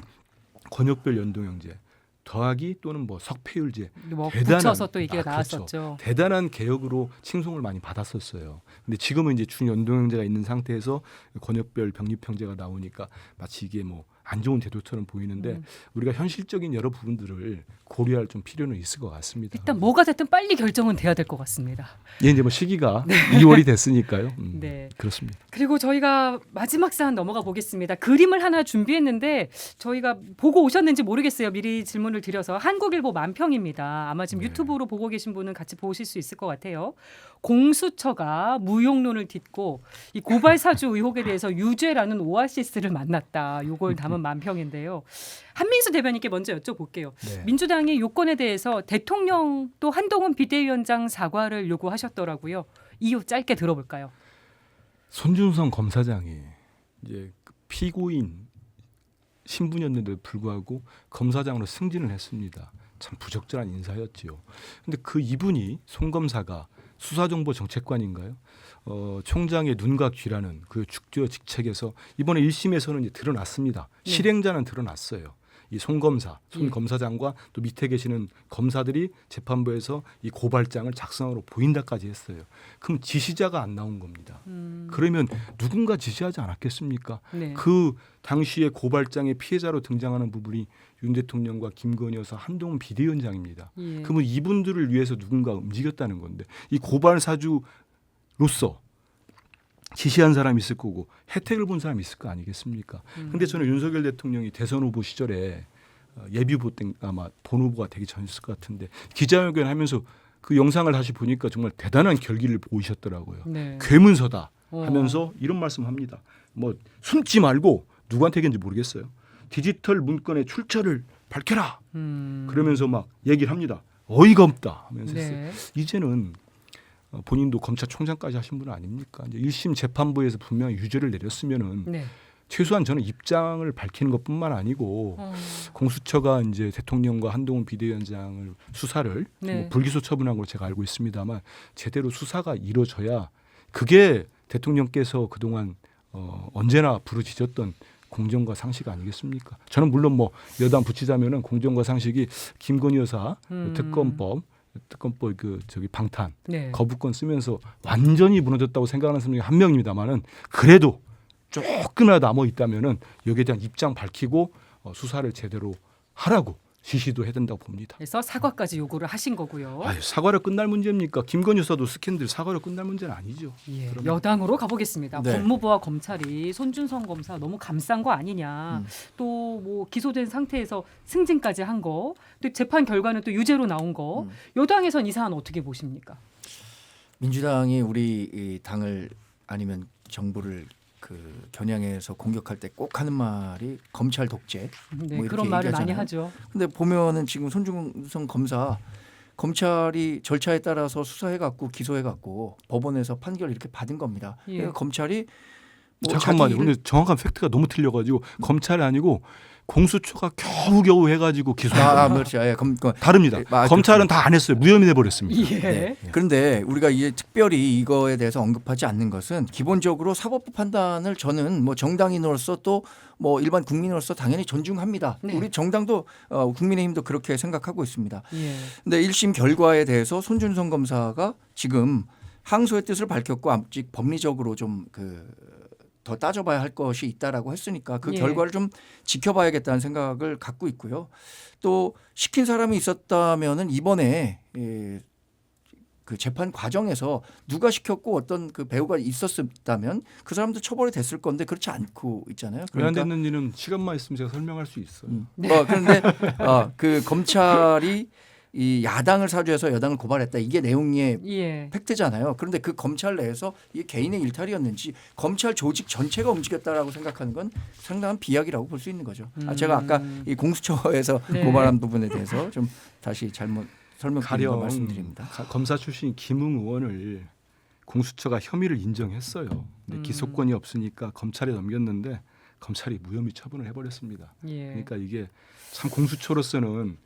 권역별 연동형제 더하기 또는 뭐 석패율제 뭐 대단한- 붙여서 또 얘기가 그렇죠. 나왔었죠. 대단한 개혁으로 칭송을 많이 받았었어요. 근데 지금은 이제 준연동형제가 있는 상태에서 권역별 병립형제가 나오니까 마치 이게 뭐 안 좋은 제도처럼 보이는데 우리가 현실적인 여러 부분들을 고려할 좀 필요는 있을 것 같습니다. 일단 뭐가 됐든 빨리 결정은 돼야 될 것 같습니다. 예, 이제 뭐 시기가 2월이 됐으니까요. 네. 그렇습니다. 그리고 저희가 마지막 사안 넘어가 보겠습니다. 그림을 하나 준비했는데 저희가 보고 오셨는지 모르겠어요. 미리 질문을 드려서 한국일보 만평입니다. 아마 지금 유튜브로 보고 계신 분은 같이 보실 수 있을 것 같아요. 공수처가 무용론을 딛고 이 고발 사주 의혹에 대해서 유죄라는 오아시스를 만났다. 요걸 담은 만평인데요. 한민수 대변인께 먼저 여쭤볼게요. 네. 민주당이 요건에 대해서 대통령 또 한동훈 비대위원장 사과를 요구하셨더라고요. 이유 짧게 들어볼까요? 손준성 검사장이 이제 그 피고인 신분이었는데도 불구하고 검사장으로 승진을 했습니다. 참 부적절한 인사였지요. 근데 그 이분이 손 검사가 수사정보정책관인가요? 총장의 눈과 귀라는 그 주요 직책에서 이번에 1심에서는 이제 드러났습니다. 네. 실행자는 드러났어요. 이 손 검사, 손 예. 검사장과 또 밑에 계시는 검사들이 재판부에서 이 고발장을 작성으로 보인다까지 했어요. 그럼 지시자가 안 나온 겁니다. 그러면 누군가 지시하지 않았겠습니까? 네. 그 당시에 고발장의 피해자로 등장하는 부분이 윤 대통령과 김건희 여사 한동훈 비대위원장입니다. 예. 그러면 이분들을 위해서 누군가 움직였다는 건데 이 고발 사주로서 지시한 사람이 있을 거고 혜택을 본 사람이 있을 거 아니겠습니까? 근데 저는 윤석열 대통령이 대선 후보 시절에 예비 후보 때 아마 본 후보가 되기 전이었을 것 같은데 기자회견 하면서 그 영상을 다시 보니까 정말 대단한 결기를 보이셨더라고요. 네. 괴문서다 하면서 이런 말씀합니다. 뭐 숨지 말고 누구한테 얘기인지 모르겠어요. 디지털 문건의 출처를 밝혀라. 그러면서 막 얘기를 합니다. 어이가 없다 하면서 했어요. 네. 이제는 본인도 검찰총장까지 하신 분 아닙니까? 이제 1심 재판부에서 분명히 유죄를 내렸으면은 네. 최소한 저는 입장을 밝히는 것뿐만 아니고 공수처가 이제 대통령과 한동훈 비대위원장을 수사를 네. 뭐 불기소 처분한 걸로 제가 알고 있습니다만 제대로 수사가 이루어져야 그게 대통령께서 그동안 언제나 부르짖었던 공정과 상식 아니겠습니까? 저는 물론 뭐 여당 붙이자면은 공정과 상식이 김건희 여사 특검법 그 저기 방탄 네. 거부권 쓰면서 완전히 무너졌다고 생각하는 사람이 한 명입니다만은 그래도 조금이라도 남아 있다면은 여기에 대한 입장 밝히고 수사를 제대로 하라고 지시도 해야 된다고 봅니다. 그래서 사과까지 요구를 하신 거고요. 아유, 사과로 끝날 문제입니까? 김건희 여사도 스캔들 사과로 끝날 문제는 아니죠. 예, 그러면- 여당으로 가보겠습니다. 네. 법무부와 검찰이 손준성 검사 너무 감싼 거 아니냐. 또 뭐 기소된 상태에서 승진까지 한 거. 또 재판 결과는 또 유죄로 나온 거. 여당에선 이 사안 어떻게 보십니까? 민주당이 우리 이 당을 아니면 정부를 그 겨냥해서 공격할 때 꼭 하는 말이 검찰 독재. 네, 뭐 이렇게 그런 말을 많이 얘기하잖아요. 하죠. 근데 보면은 지금 손준성 검사 검찰이 절차에 따라서 수사해갖고 기소해갖고 법원에서 판결 이렇게 받은 겁니다. 예. 그러니까 검찰이 뭐 잠깐만요. 자기를- 근데 정확한 팩트가 너무 틀려가지고 검찰이 아니고 공수처가 겨우겨우 해가지고 기소한 겁니다. 그렇죠. 예, 다릅니다. 검찰은 다 안 했어요. 무혐의 내버렸습니다. 예. 네. 그런데 우리가 이제 특별히 이거에 대해서 언급하지 않는 것은 기본적으로 사법부 판단을 저는 뭐 정당인으로서 또 뭐 일반 국민으로서 당연히 존중합니다. 네. 우리 정당도 국민의힘도 그렇게 생각하고 있습니다. 예. 근데 1심 결과에 대해서 손준성 검사가 지금 항소의 뜻을 밝혔고 아직 법리적으로 좀 더 따져봐야 할 것이 있다라고 했으니까 그 예. 결과를 좀 지켜봐야겠다는 생각을 갖고 있고요. 또 시킨 사람이 있었다면은 이번에 그 재판 과정에서 누가 시켰고 어떤 그 배우가 있었다면 그 사람도 처벌이 됐을 건데 그렇지 않고 있잖아요. 왜 안 됐는지는 시간만 있으면 제가 설명할 수 있어요. 그런데 그 검찰이 이 야당을 사주해서 여당을 고발했다. 이게 내용의 예. 팩트잖아요. 그런데 그 검찰 내에서 이게 개인의 일탈이었는지 검찰 조직 전체가 움직였다라고 생각하는 건 상당한 비약이라고 볼 수 있는 거죠. 제가 아까 이 공수처에서 네. 고발한 부분에 대해서 좀 다시 잘못 설명드린 거 가령 말씀드립니다. 검사 출신 김웅 의원을 공수처가 혐의를 인정했어요. 근데 기소권이 없으니까 검찰에 넘겼는데 검찰이 무혐의 처분을 해버렸습니다. 예. 그러니까 이게 참 공수처로서는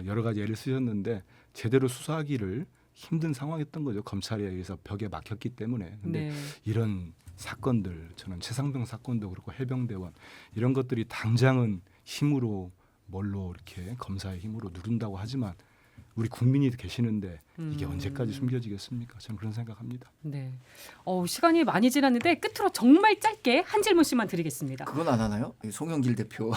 여러 가지 예를 쓰셨는데 제대로 수사하기를 힘든 상황이었던 거죠. 검찰에 의해서 벽에 막혔기 때문에. 근데 네. 이런 사건들 저는 최상병 사건도 그렇고 해병대원 이런 것들이 당장은 힘으로 뭘로 이렇게 검사의 힘으로 누른다고 하지만 우리 국민이 계시는데 이게 언제까지 숨겨지겠습니까? 저는 그런 생각합니다. 네. 시간이 많이 지났는데 끝으로 정말 짧게 한 질문씩만 드리겠습니다. 그건 안 하나요? 이 송영길 대표,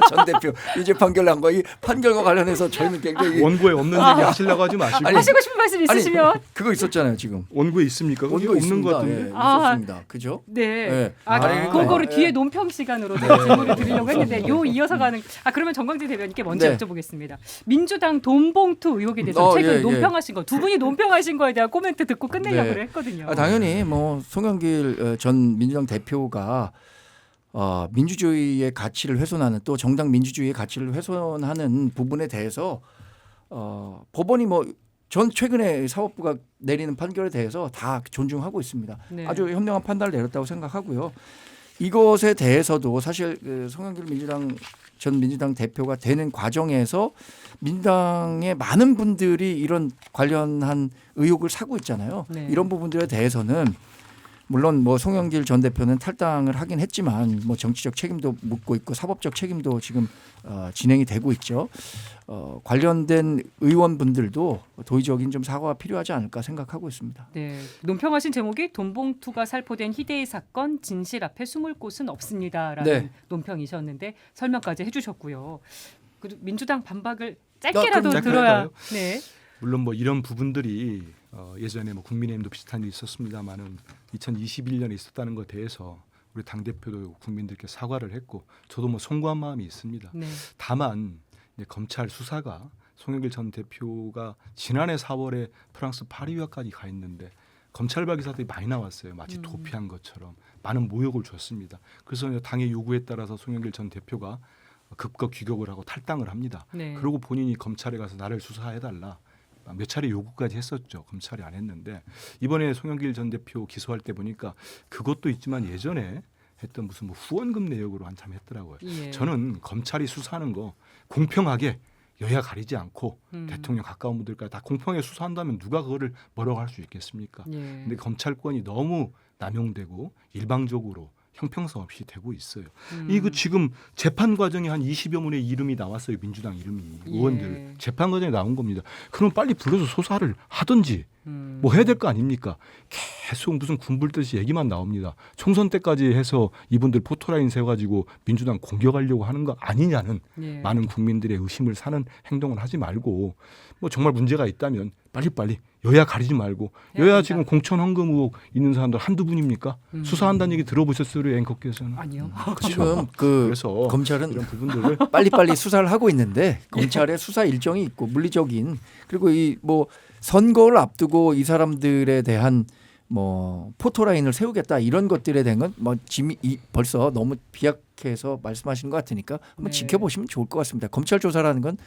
전 대표 유죄 판결 난 거 이 판결과 관련해서 저희는 굉장히 원고에 없는 얘기 하시려고 하지 마시고 아니, 하시고 싶은 말씀 있으시면 그거 있었잖아요 지금. 원고에 있습니까? 원고 없는 있습니다. 것 같은데. 예, 있었습니다. 그죠? 네. 네. 그거를 그러니까, 뒤에 예. 논평 시간으로 제가 질문을 드리려고 했는데 요 이어서 가는 그러면 정광진 대변인께 먼저 네. 여쭤보겠습니다. 민주당 돈봉투 의혹에 대해서 최근 예, 예. 논평하신 거 두 분이 논평하신 거에 대한 코멘트 듣고 끝내려고 네. 했거든요. 당연히 뭐 송영길 전 민주당 대표가 민주주의의 가치를 훼손하는 또 정당 민주주의의 가치를 훼손하는 부분에 대해서 법원이 뭐 전 최근에 사법부가 내리는 판결에 대해서 다 존중하고 있습니다. 네. 아주 현명한 판단을 내렸다고 생각하고요. 이것에 대해서도 사실 송영길 전 민주당 대표가 되는 과정에서 민주당의 많은 분들이 이런 관련한 의혹을 사고 있잖아요. 네. 이런 부분들에 대해서는 물론 뭐 송영길 전 대표는 탈당을 하긴 했지만 뭐 정치적 책임도 묻고 있고 사법적 책임도 지금 진행이 되고 있죠. 관련된 의원분들도 도의적인 좀 사과가 필요하지 않을까 생각하고 있습니다. 네, 논평하신 제목이 돈봉투가 살포된 희대의 사건 진실 앞에 숨을 곳은 없습니다라는 네. 논평이셨는데 설명까지 해주셨고요. 그리고 민주당 반박을 짧게라도 짧게 들어야. 할까요? 네. 물론 뭐 이런 부분들이 예전에 뭐 국민의힘도 비슷한 일이 있었습니다만은 2021년에 있었다는 것에 대해서 우리 당 대표도 국민들께 사과를 했고 저도 뭐 송구한 마음이 있습니다. 네. 다만 이제 검찰 수사가 송영길 전 대표가 지난해 4월에 프랑스 파리 유학까지 가 있는데 검찰발 기사들이 많이 나왔어요. 마치 도피한 것처럼 많은 모욕을 줬습니다. 그래서 당의 요구에 따라서 송영길 전 대표가 급거 귀국을 하고 탈당을 합니다. 네. 그리고 본인이 검찰에 가서 나를 수사해달라 몇 차례 요구까지 했었죠. 검찰이 안 했는데 이번에 송영길 전 대표 기소할 때 보니까 그것도 있지만 예전에 했던 무슨 뭐 후원금 내역으로 한참 했더라고요. 예. 저는 검찰이 수사하는 거 공평하게 여야 가리지 않고 대통령 가까운 분들까지 다 공평하게 수사한다면 누가 그거를 뭐라고 할 수 있겠습니까? 예. 근데 검찰권이 너무 남용되고 일방적으로 형평성 없이 되고 있어요. 이거 지금 재판 과정에 한 20여 분의 이름이 나왔어요. 민주당 이름이 의원들 예. 재판 과정에 나온 겁니다. 그럼 빨리 불러서 소사를 하든지 뭐 해야 될 거 아닙니까? 계속 무슨 군불듯이 얘기만 나옵니다. 총선 때까지 해서 이분들 포토라인 세워가지고 민주당 공격하려고 하는 거 아니냐는 예. 많은 국민들의 의심을 사는 행동을 하지 말고 뭐 정말 문제가 있다면 빨리빨리 여야 가리지 말고 해야 여야 된다. 지금 공천 헌금 의혹 있는 사람들 한두 분입니까? 수사한다는 얘기 들어보셨어요, 앵커께서는? 아니요. 지금 그 그래서 검찰은 이런 부분들을 빨리빨리 수사를 하고 있는데 검찰의 수사 일정이 있고 물리적인 그리고 이 뭐 선거를 앞두고 이 사람들에 대한 뭐 포토라인을 세우겠다 이런 것들에 대한 건 뭐 벌써 너무 비약해서 말씀하시는 것 같으니까 한번 네. 지켜보시면 좋을 것 같습니다. 검찰 조사라는 건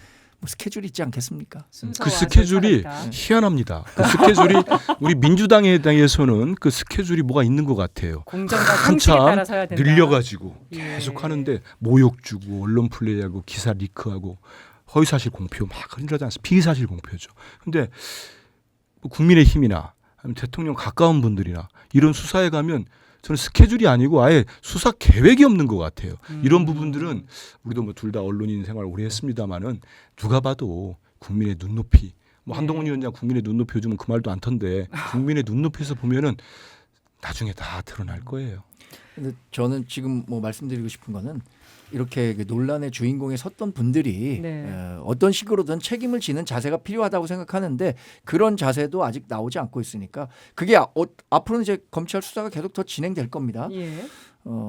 뭐 스케줄이 있지 않겠습니까? 그 스케줄이 희한합니다. 그 스케줄이 우리 민주당에 대해서는 그 스케줄이 뭐가 있는 것 같아요. 공정과 상식에 한참 따라서 해야 된다. 늘려가지고 예. 계속 하는데 모욕 주고 언론 플레이하고 기사 리크하고 허위사실 공표 막 그러지 않습니까? 피의사실 공표죠. 근데 뭐 국민의힘이나 아니면 대통령 가까운 분들이나 이런 수사에 가면 저는 스케줄이 아니고 아예 수사 계획이 없는 것 같아요. 이런 부분들은 우리도 뭐 둘 다 언론인 생활 오래 했습니다마는 누가 봐도 국민의 눈높이 뭐 한동훈 위원장 국민의 눈높이 요즘은 그 말도 않던데 국민의 눈높이에서 보면은 나중에 다 드러날 거예요. 근데 저는 지금 뭐 말씀드리고 싶은 거는 이렇게 그 논란의 주인공에 섰던 분들이 네. 어떤 식으로든 책임을 지는 자세가 필요하다고 생각하는데 그런 자세도 아직 나오지 않고 있으니까 그게 앞으로는 이제 검찰 수사가 계속 더 진행될 겁니다. 예.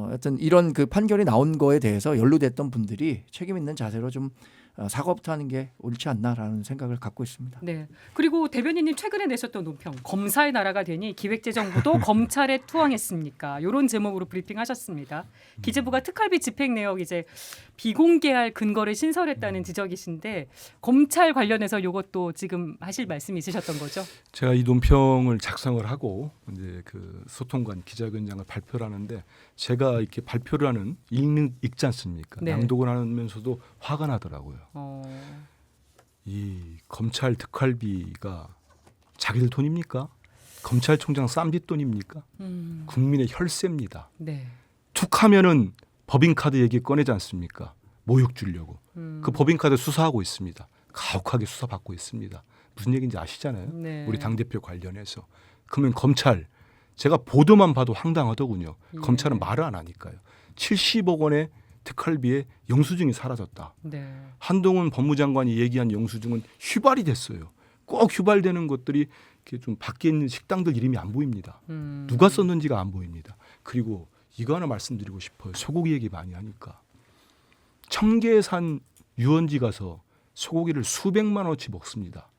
하여튼 이런 그 판결이 나온 거에 대해서 연루됐던 분들이 책임 있는 자세로 좀 사과부터 하는 게 옳지 않나라는 생각을 갖고 있습니다. 네. 그리고 대변인님 최근에 내셨던 논평 검사의 나라가 되니 기획재정부도 검찰에 투항했습니까? 이런 제목으로 브리핑하셨습니다. 기재부가 특활비 집행 내역 이제 비공개할 근거를 신설했다는 지적이신데 검찰 관련해서 이것도 지금 하실 말씀이 있으셨던 거죠? 제가 이 논평을 작성을 하고 이제 그 소통관 기자회견장을 발표를 하는데 제가 이렇게 발표를 하는 읽지 않습니까? 네. 낭독을 하면서도 화가 나더라고요. 이 검찰 특활비가 자기들 돈입니까? 검찰총장 쌈짓돈입니까? 국민의 혈세입니다. 네. 툭하면은 법인카드 얘기 꺼내지 않습니까? 모욕 주려고. 그 법인카드 수사하고 있습니다. 가혹하게 수사받고 있습니다. 무슨 얘기인지 아시잖아요. 네. 우리 당대표 관련해서. 그러면 검찰 제가 보도만 봐도 황당하더군요. 예. 검찰은 말을 안 하니까요. 70억 원의 특활비에 영수증이 사라졌다. 네. 한동훈 법무장관이 얘기한 영수증은 휘발이 됐어요. 꼭 휘발되는 것들이 이렇게 좀 밖에 있는 식당들 이름이 안 보입니다. 누가 썼는지가 안 보입니다. 그리고 이거 하나 말씀드리고 싶어요. 소고기 얘기 많이 하니까. 청계산 유원지 가서 소고기를 수백만 원어치 먹습니다.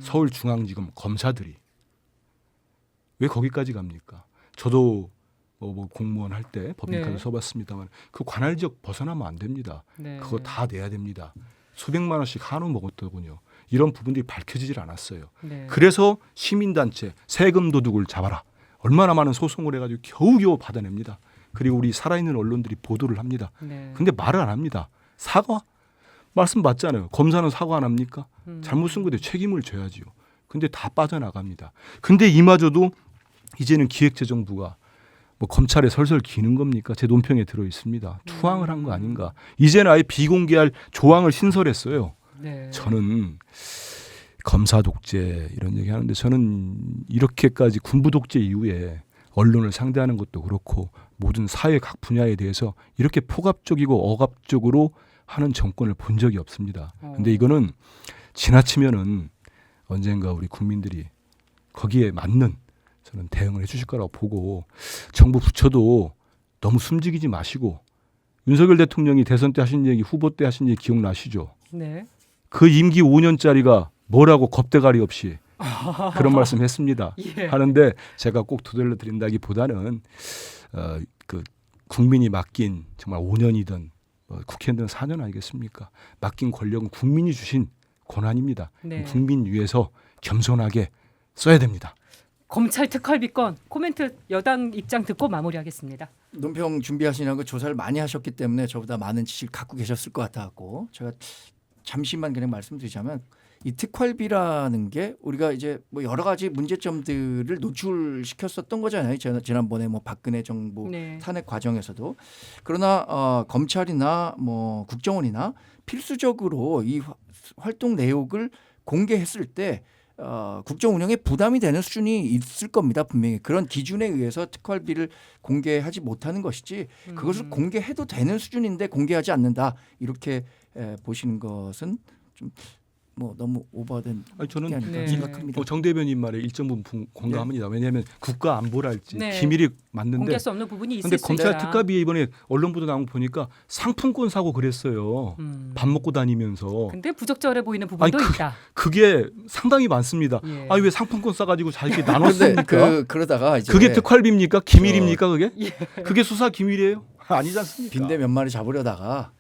서울중앙지검 검사들이. 왜 거기까지 갑니까? 저도 뭐 공무원 할 때 법인카드 네. 써봤습니다만 그 관할 지역 벗어나면 안 됩니다. 네. 그거 다 내야 됩니다. 수백만 원씩 한우 먹었더군요. 이런 부분들이 밝혀지질 않았어요. 네. 그래서 시민단체 세금 도둑을 잡아라. 얼마나 많은 소송을 해가지고 겨우겨우 받아냅니다. 그리고 우리 살아있는 언론들이 보도를 합니다. 네. 근데 말을 안 합니다. 사과? 말씀 맞잖아요. 검사는 사과 안 합니까? 잘못 쓴 거에 책임을 져야지요. 근데 다 빠져나갑니다. 근데 이마저도 이제는 기획재정부가 뭐 검찰에 설설 기는 겁니까? 제 논평에 들어 있습니다. 투항을 한 거 아닌가? 이제는 아예 비공개할 조항을 신설했어요. 네. 저는 검사 독재 이런 얘기 하는데 저는 이렇게까지 군부 독재 이후에 언론을 상대하는 것도 그렇고 모든 사회 각 분야에 대해서 이렇게 포갑적이고 억압적으로 하는 정권을 본 적이 없습니다. 근데 이거는 지나치면은 언젠가 우리 국민들이 거기에 맞는 저는 대응을 해주실 거라고 보고 정부 부처도 너무 숨지기지 마시고 윤석열 대통령이 대선 때 하신 얘기 후보 때 하신 얘기 기억나시죠? 네. 그 임기 5년짜리가 뭐라고 겁대가리 없이 그런 말씀했습니다. 예. 하는데 제가 꼭 도달려 드린다기보다는 그 국민이 맡긴 정말 5년이든 국회의원들은 4년 아니겠습니까? 맡긴 권력은 국민이 주신 권한입니다. 네. 국민 위해서 겸손하게 써야 됩니다. 검찰 특활비건 코멘트 여당 입장 듣고 마무리하겠습니다. 논평 준비하시는 거 조사를 많이 하셨기 때문에 저보다 많은 지식을 갖고 계셨을 것 같아갖고 제가 잠시만 그냥 말씀드리자면 이 특활비라는 게 우리가 이제 뭐 여러 가지 문제점들을 노출시켰었던 거잖아요. 지난번에 뭐 박근혜 정부 네. 탄핵 과정에서도. 그러나 검찰이나 뭐 국정원이나 필수적으로 이 활동 내역을 공개했을 때 국정 운영에 부담이 되는 수준이 있을 겁니다. 분명히 그런 기준에 의해서 특활비를 공개하지 못하는 것이지 그것을 공개해도 되는 수준인데 공개하지 않는다 이렇게 보시는 것은 좀 뭐 너무 오버된 아니, 저는 게 아닐까 네. 생각합니다. 정 대변인 말에 일정 부분 공감합니다. 왜냐하면 국가 안보랄지 네. 기밀이 맞는데 공개할 수 없는 부분이 있을 근데 수 검찰 있다. 특활비 이번에 언론 보도 나온 거 보니까 상품권 사고 그랬어요. 밥 먹고 다니면서. 근데 부적절해 보이는 부분도 아니, 있다. 그게 상당히 많습니다. 예. 아니 왜 상품권 싸가지고 자기 그런데 나눴습니까? 그러다가 이제 그게 특활비입니까? 기밀입니까? 그게? 그게 수사 기밀이에요? 아니지 않습니까? 빈대 몇 마리 잡으려다가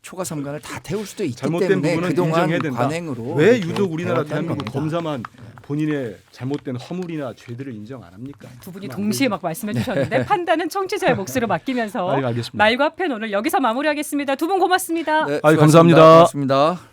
초과 삼간을 다 태울 수도 있기 잘못된 때문에 부분은 그동안 인정해야 된다. 관행으로 왜 이렇게 유독 우리나라 해왔다는 대한민국 겁니다. 검사만 본인의 잘못된 허물이나 죄들을 인정 안 합니까? 두 분이 동시에 막 말씀해 주셨는데 판단은 청취자의 몫으로 맡기면서 알겠습니다. 말과 펜 오늘 여기서 마무리하겠습니다. 두 분 고맙습니다. 네, 아유, 수고하셨습니다. 감사합니다. 고맙습니다.